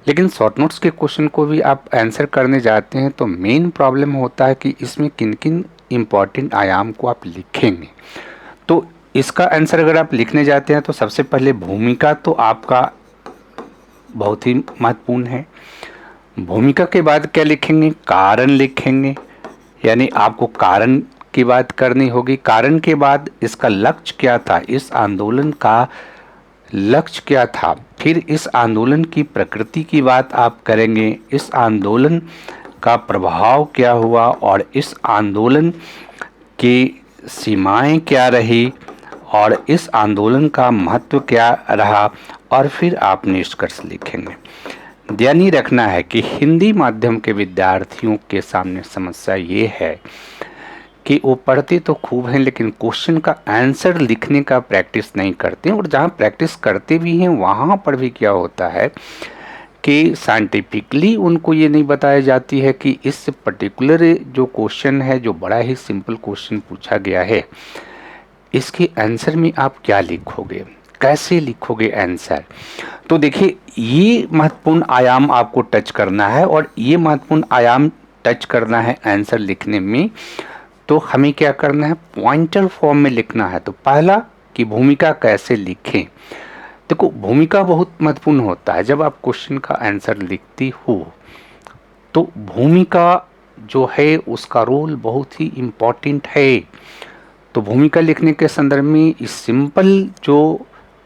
लेकिन short notes के question को भी आप आंसर करने जाते हैं तो मेन प्रॉब्लम होता है कि इसमें किन किन इम्पॉर्टेंट आयाम को आप लिखेंगे। तो इसका आंसर अगर आप लिखने जाते हैं तो सबसे पहले भूमिका तो आपका बहुत ही महत्वपूर्ण है। भूमिका के बाद क्या लिखेंगे? कारण लिखेंगे, यानी आपको कारण की बात करनी होगी। कारण के बाद इसका लक्ष्य क्या था, इस आंदोलन का लक्ष्य क्या था। फिर इस आंदोलन की प्रकृति की बात आप करेंगे, इस आंदोलन का प्रभाव क्या हुआ और इस आंदोलन की सीमाएं क्या रही और इस आंदोलन का महत्व क्या रहा, और फिर आप निष्कर्ष लिखेंगे। ध्यान ही रखना है कि हिंदी माध्यम के विद्यार्थियों के सामने समस्या ये है कि वो पढ़ते तो खूब हैं लेकिन क्वेश्चन का आंसर लिखने का प्रैक्टिस नहीं करते, और जहाँ प्रैक्टिस करते भी हैं वहाँ पर भी क्या होता है कि साइंटिफिकली उनको ये नहीं बताया जाती है कि इस पर्टिकुलर जो क्वेश्चन है, जो बड़ा ही सिंपल क्वेश्चन पूछा गया है, इसके आंसर में आप क्या लिखोगे, कैसे लिखोगे आंसर। तो देखिए, ये महत्वपूर्ण आयाम आपको टच करना है, और ये महत्वपूर्ण आयाम टच करना है आंसर लिखने में। तो हमें क्या करना है, पॉइंटर फॉर्म में लिखना है। तो पहला कि भूमिका कैसे लिखें। देखो, भूमिका बहुत महत्वपूर्ण होता है। जब आप क्वेश्चन का आंसर लिखती हो तो भूमिका जो है उसका रोल बहुत ही इम्पॉर्टेंट है। तो भूमिका लिखने के संदर्भ में इस सिंपल जो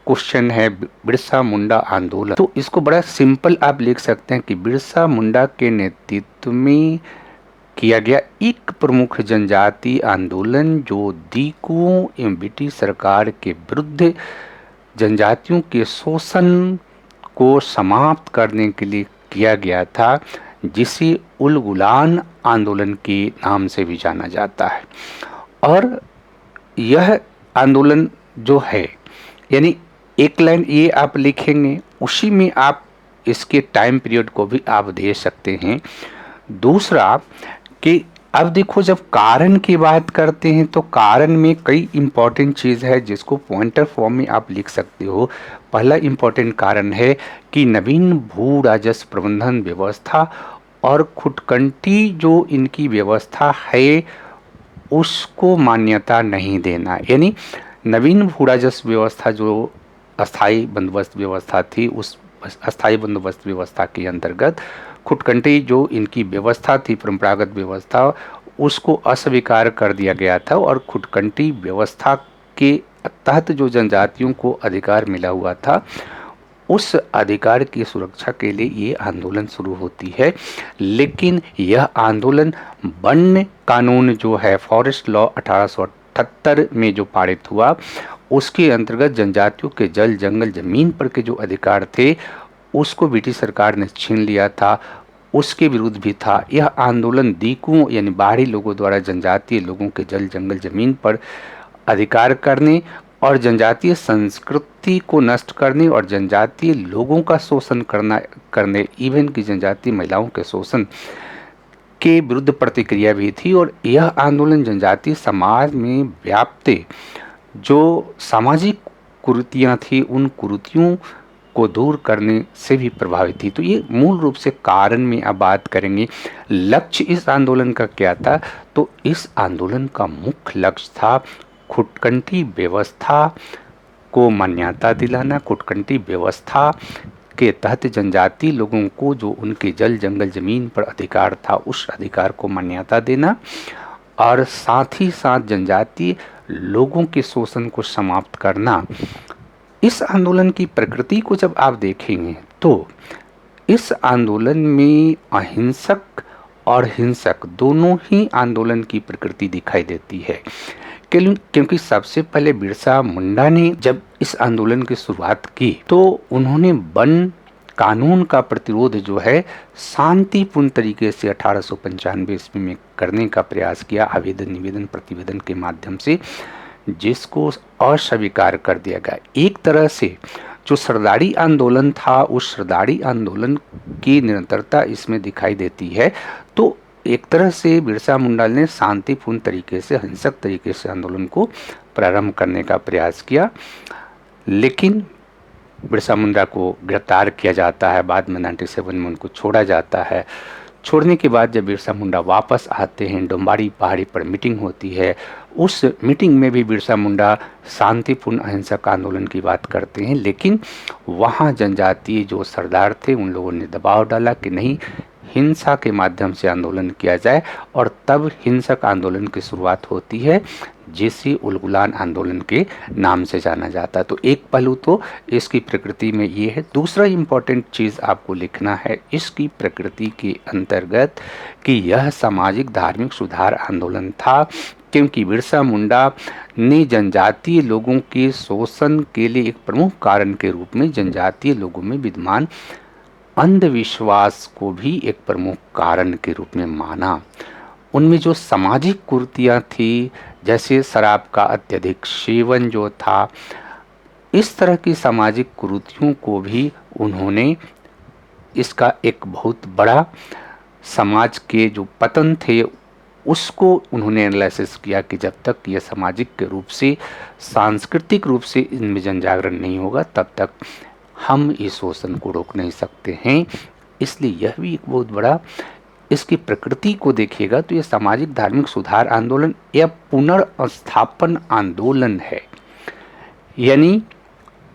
क्वेश्चन है बिरसा मुंडा आंदोलन, तो इसको बड़ा सिंपल आप लिख सकते हैं कि बिरसा मुंडा के नेतृत्व में किया गया एक प्रमुख जनजाति आंदोलन जो दीकुओं एवं ब्रिटिश सरकार के विरुद्ध जनजातियों के शोषण को समाप्त करने के लिए किया गया था, जिसे उल गुलान आंदोलन के नाम से भी जाना जाता है। और यह आंदोलन जो है, यानी एक लाइन ये आप लिखेंगे, उसी में आप इसके टाइम पीरियड को भी आप दे सकते हैं। दूसरा कि अब देखो, जब कारण की बात करते हैं तो कारण में कई इंपॉर्टेंट चीज़ है जिसको पॉइंटर फॉर्म में आप लिख सकते हो। पहला इंपॉर्टेंट कारण है कि नवीन भू राजस्व प्रबंधन व्यवस्था और खुटकंटी जो इनकी व्यवस्था है उसको मान्यता नहीं देना। यानी नवीन भू राजस्व व्यवस्था जो अस्थाई बंदोबस्त व्यवस्था थी, उस अस्थाई बंदोबस्त व्यवस्था के अंतर्गत खुटकंटी जो इनकी व्यवस्था थी, परंपरागत व्यवस्था, उसको अस्वीकार कर दिया गया था। और खुटकंटी व्यवस्था के तहत जो जनजातियों को अधिकार मिला हुआ था, उस अधिकार की सुरक्षा के लिए ये आंदोलन शुरू होती है। लेकिन यह आंदोलन वन्य कानून जो है, फॉरेस्ट लॉ 1878 में जो पारित हुआ, उसके अंतर्गत जनजातियों के जल जंगल जमीन पर के जो अधिकार थे उसको ब्रिटिश सरकार ने छीन लिया था, उसके विरुद्ध भी था। यह आंदोलन दीकुओं यानी बाहरी लोगों द्वारा जनजातीय लोगों के जल जंगल जमीन पर अधिकार करने और जनजातीय संस्कृति को नष्ट करने और जनजातीय लोगों का शोषण करने इवन की जनजातीय महिलाओं के शोषण के विरुद्ध प्रतिक्रिया भी थी। और यह आंदोलन जनजातीय समाज में व्याप्त जो सामाजिक कुरीतियाँ थी, उन कुरीतियों को दूर करने से भी प्रभावित थी। तो ये मूल रूप से कारण में अब बात करेंगे। लक्ष्य इस आंदोलन का क्या था? तो इस आंदोलन का मुख्य लक्ष्य था खुटकंटी व्यवस्था को मान्यता दिलाना। खुटकंटी व्यवस्था के तहत जनजाति लोगों को जो उनके जल जंगल जमीन पर अधिकार था, उस अधिकार को मान्यता देना, और साथ ही साथ जनजातीय लोगों के शोषण को समाप्त करना। इस आंदोलन की प्रकृति को जब आप देखेंगे तो इस आंदोलन में अहिंसक और हिंसक दोनों ही आंदोलन की प्रकृति दिखाई देती है। क्योंकि सबसे पहले बिरसा मुंडा ने जब इस आंदोलन की शुरुआत की तो उन्होंने वन कानून का प्रतिरोध जो है शांतिपूर्ण तरीके से 1895 ईस्वी में करने का प्रयास किया, आवेदन निवेदन प्रतिवेदन के माध्यम से, जिसको अस्वीकार कर दिया गया। एक तरह से जो सरदारी आंदोलन था, उस सरदारी आंदोलन की निरंतरता इसमें दिखाई देती है। तो एक तरह से बिरसा मुंडा ने शांतिपूर्ण तरीके से, हिंसक तरीके से आंदोलन को प्रारंभ करने का प्रयास किया, लेकिन बिरसा मुंडा को गिरफ्तार किया जाता है, बाद में 97 में उनको छोड़ा जाता है। छोड़ने के बाद जब बिरसा मुंडा वापस आते हैं, डोम्बारी पहाड़ी पर मीटिंग होती है। उस मीटिंग में भी बिरसा मुंडा शांतिपूर्ण अहिंसक आंदोलन की बात करते हैं, लेकिन वहाँ जनजातीय जो सरदार थे उन लोगों ने दबाव डाला कि नहीं, हिंसा के माध्यम से आंदोलन किया जाए, और तब हिंसक आंदोलन की शुरुआत होती है, जिसे उलगुलान आंदोलन के नाम से जाना जाता है। तो एक पहलू तो इसकी प्रकृति में ये है। दूसरा इम्पोर्टेंट चीज़ आपको लिखना है इसकी प्रकृति के अंतर्गत कि यह सामाजिक धार्मिक सुधार आंदोलन था, क्योंकि बिरसा मुंडा ने जनजातीय लोगों के शोषण के लिए एक प्रमुख कारण के रूप में जनजातीय लोगों में विद्यमान अंधविश्वास को भी एक प्रमुख कारण के रूप में माना। उनमें जो सामाजिक कुरीतियाँ थी, जैसे शराब का अत्यधिक सेवन जो था, इस तरह की सामाजिक कुरीतियों को भी उन्होंने इसका एक बहुत बड़ा समाज के जो पतन थे उसको उन्होंने एनालिसिस किया कि जब तक ये सामाजिक के रूप से, सांस्कृतिक रूप से इनमें जनजागरण नहीं होगा, तब तक हम इस शोषण को रोक नहीं सकते हैं। इसलिए यह भी एक बहुत बड़ा, इसकी प्रकृति को देखिएगा तो ये सामाजिक धार्मिक सुधार आंदोलन या पुनर्स्थापन आंदोलन है। यानी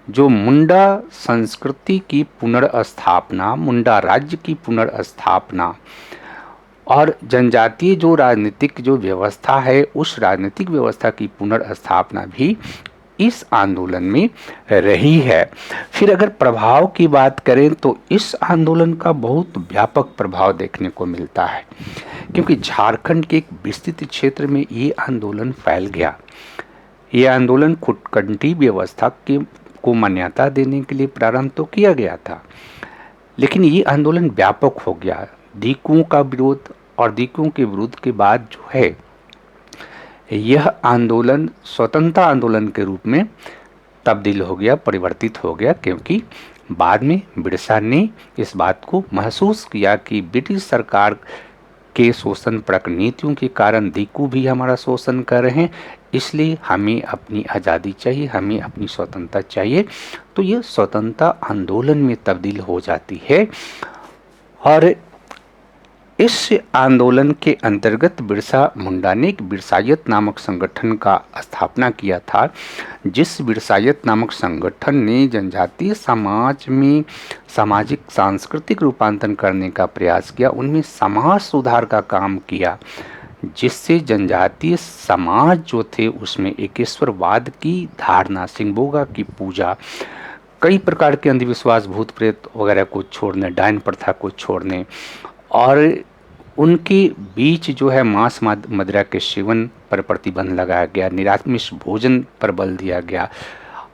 जो मुंडा संस्कृति की पुनर्स्थापना, मुंडा राज्य की पुनर्स्थापना और जनजातीय जो राजनीतिक जो व्यवस्था है, उस राजनीतिक व्यवस्था की पुनर्स्थापना भी इस आंदोलन में रही है। फिर अगर प्रभाव की बात करें तो इस आंदोलन का बहुत व्यापक प्रभाव देखने को मिलता है, क्योंकि झारखंड के एक विस्तृत क्षेत्र में ये आंदोलन फैल गया। ये आंदोलन खुटकंटी व्यवस्था को मान्यता देने के लिए प्रारंभ तो किया गया था, लेकिन ये आंदोलन व्यापक हो गया। दीकुओं का विरोध और दीकुओं के विरोध के बाद जो है यह आंदोलन स्वतंत्रता आंदोलन के रूप में तब्दील हो गया, परिवर्तित हो गया, क्योंकि बाद में बिरसा ने इस बात को महसूस किया कि ब्रिटिश सरकार के शोषण परक नीतियों के कारण दीकू भी हमारा शोषण कर रहे हैं, इसलिए हमें अपनी आज़ादी चाहिए, हमें अपनी स्वतंत्रता चाहिए। तो ये स्वतंत्रता आंदोलन में तब्दील हो जाती है। और इस आंदोलन के अंतर्गत बिरसा मुंडा ने एक बिरसायत नामक संगठन का स्थापना किया था, जिस बिरसायत नामक संगठन ने जनजातीय समाज में सामाजिक सांस्कृतिक रूपांतरण करने का प्रयास किया, उनमें समाज सुधार का काम किया, जिससे जनजातीय समाज जो थे उसमें एकेश्वरवाद की धारणा, सिंगबोगा की पूजा, कई प्रकार के अंधविश्वास, भूत प्रेत वगैरह को छोड़ने, डायन प्रथा को छोड़ने, और उनके बीच जो है मांस मदिरा के सेवन पर प्रतिबंध लगाया गया, निरामिष भोजन पर बल दिया गया,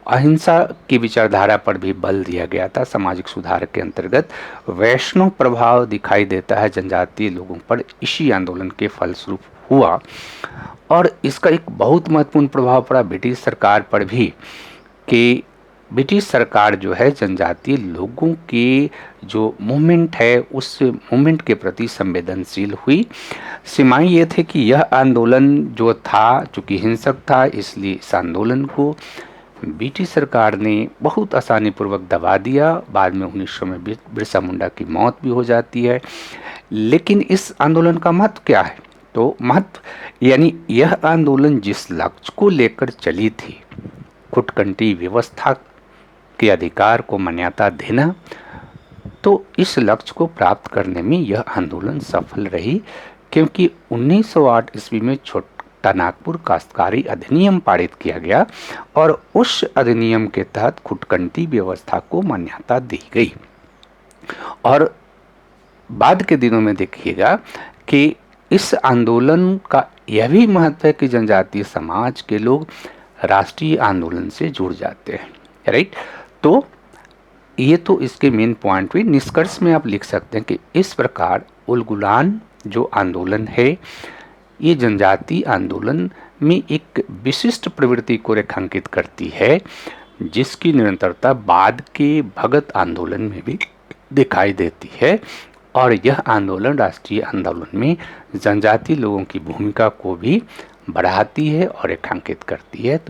अहिंसा की विचारधारा पर भी बल दिया गया था। सामाजिक सुधार के अंतर्गत वैष्णव प्रभाव दिखाई देता है जनजातीय लोगों पर, इसी आंदोलन के फलस्वरूप हुआ। और इसका एक बहुत महत्वपूर्ण प्रभाव पड़ा ब्रिटिश सरकार पर भी, कि ब्रिटिश सरकार जो है जनजातीय लोगों के जो मूवमेंट है उस मूवमेंट के प्रति संवेदनशील हुई। सीमाएं ये थे कि यह आंदोलन जो था, चूँकि हिंसक था, इसलिए इस आंदोलन को ब्रिटिश सरकार ने बहुत आसानी पूर्वक दबा दिया। बाद में 1900 में बिरसा मुंडा की मौत भी हो जाती है। लेकिन इस आंदोलन का महत्व क्या है? तो महत्व यानी यह आंदोलन जिस लक्ष्य को लेकर चली थी, खुटकंटी व्यवस्था के अधिकार को मान्यता देना, तो इस लक्ष्य को प्राप्त करने में यह आंदोलन सफल रही, क्योंकि 1908 ईस्वी में छोटा नागपुर काश्तकारी अधिनियम पारित किया गया और उस अधिनियम के तहत खुटकंटी व्यवस्था को मान्यता दी गई। और बाद के दिनों में देखिएगा कि इस आंदोलन का यह भी महत्व है कि जनजातीय समाज के लोग राष्ट्रीय आंदोलन से जुड़ जाते हैं, राइट। तो ये तो इसके मेन पॉइंट हुए। निष्कर्ष में आप लिख सकते हैं कि इस प्रकार उलगुलान जो आंदोलन है, ये जनजातीय आंदोलन में एक विशिष्ट प्रवृत्ति को रेखांकित करती है, जिसकी निरंतरता बाद के भगत आंदोलन में भी दिखाई देती है। और यह आंदोलन राष्ट्रीय आंदोलन में जनजातीय लोगों की भूमिका को भी बढ़ाती है और रेखांकित करती है। तो